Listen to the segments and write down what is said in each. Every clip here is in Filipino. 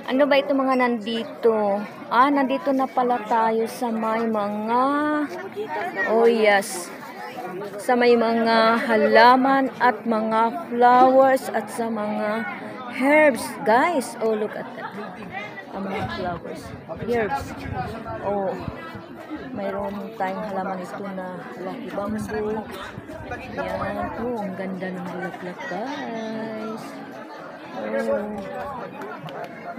Ano ba ito mga nandito? Nandito na pala tayo sa may mga, oh yes, sa may mga halaman at mga flowers at sa mga herbs. Guys, oh look at that. Ang mga flowers, herbs. Oh, mayroon tayong halaman ito na lucky bamboo. Yan, oh, ang ganda ng bulaklak guys. Oh,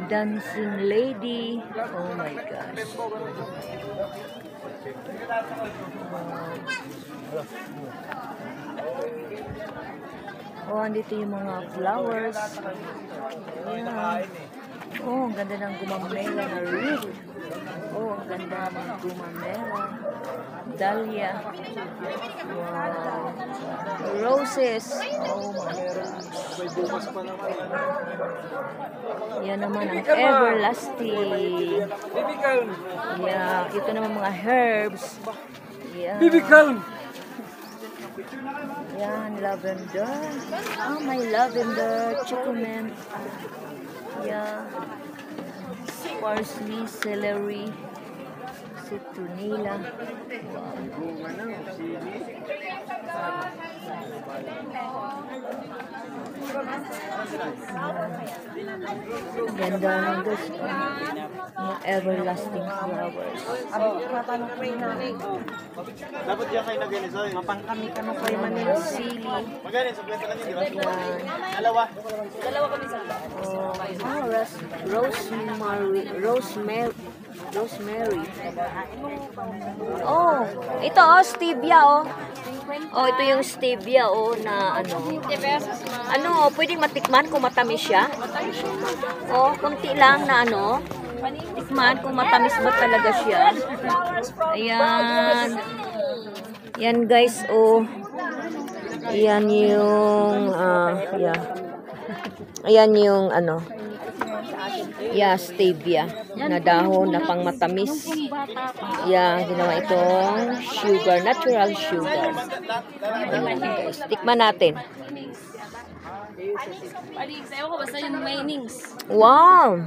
dancing lady. Oh my gosh. Oh, andito yung mga flowers. Ayan. Oh, ang ganda ng gumamela na wreath. Oh, ang ganda ng gumamela. Dahlia. Wow. Roses. Oh my gosh. Yan naman ang everlasting. Yeah, ito naman mga herbs. Yeah. Yan, lavender. Oh, my lavender. Chicomen. Yeah. Parsley, celery, citronella. Wow. Ganda ng gusto. Mga everlasting flowers. Dapat diyan kayo nag-ganito. Mapangkami ka nung kayo Mga sili. Magaling, suplente lang yun, di ba? Yan. Dalawa. Rosemary. Oh, ito oh, stevia oh. Oh, ito yung stevia oh na ano. Ano, pwedeng matikman kung matamis siya? Oh, konti lang na ano. Tikman kung matamis ba talaga siya. Ayan. Yan guys, oh. Ayan yung yeah. Ayan yung ano. Yeah, stevia na dahon na pang matamis. Yeah, ginawa itong sugar, natural sugar. Ayan guys, tikman natin. Wow!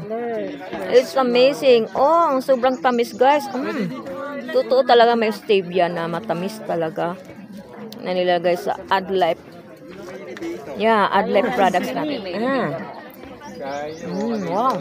It's amazing. Oh, ang sobrang tamis guys. Totoo talaga may stevia na matamis talaga na nilagay sa AdLife. Yeah, AdLife products natin. Wow.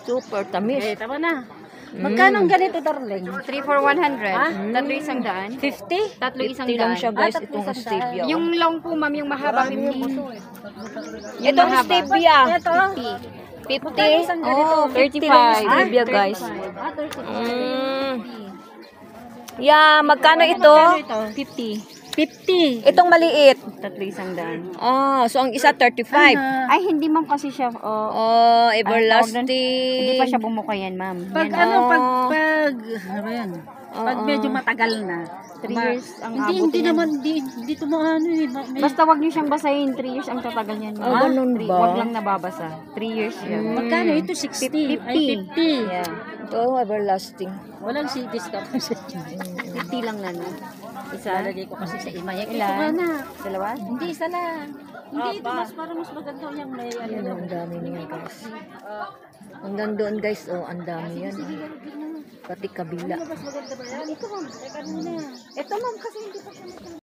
Super tamis. Tama na. Magkano ganito, darling? 3 for 100. Tatlo isang daan. 50? Tatlo isang 50 lang daan. siya guys, itong stevia. Yung long po, ma'am, yung mahaba 50. Itong stevia. 50. 50? Oh, 50 lang yung stevia guys. 35. Yeah, magkano ito? 50. 50. Itong maliit. Tatlo isang daan. So ang isa 35. Ay, hindi ma'am kasi siya. Oh, everlasting. Hindi pa siya bumuka yan, ma'am. Pag ano yan? Pag medyo matagal na. 3 years ang Hindi naman, hindi tumaano eh. Basta wag niyo siyang basahin. 3 years ang tatagal niyan. Oh, ganun ba? Wag lang nababasa. 3 years yan. Magkano ito? 60. 50. Ay, 50. Yeah. Ito, everlasting. Walang discount sa 50 lang na, no? Isa? Lalagay ko kasi sa imaya. Ito Ilan? ka na. Dalawa? Hindi, isa lang. Hindi, ito mas parang mas maganda yung may ano. Yan, ang dami niya guys. Hanggang doon guys, oh, ang dami yan. Pati kabila. Mas maganda ba yan? Ito ma'am. Teka muna. Ito ma'am kasi hindi pa siya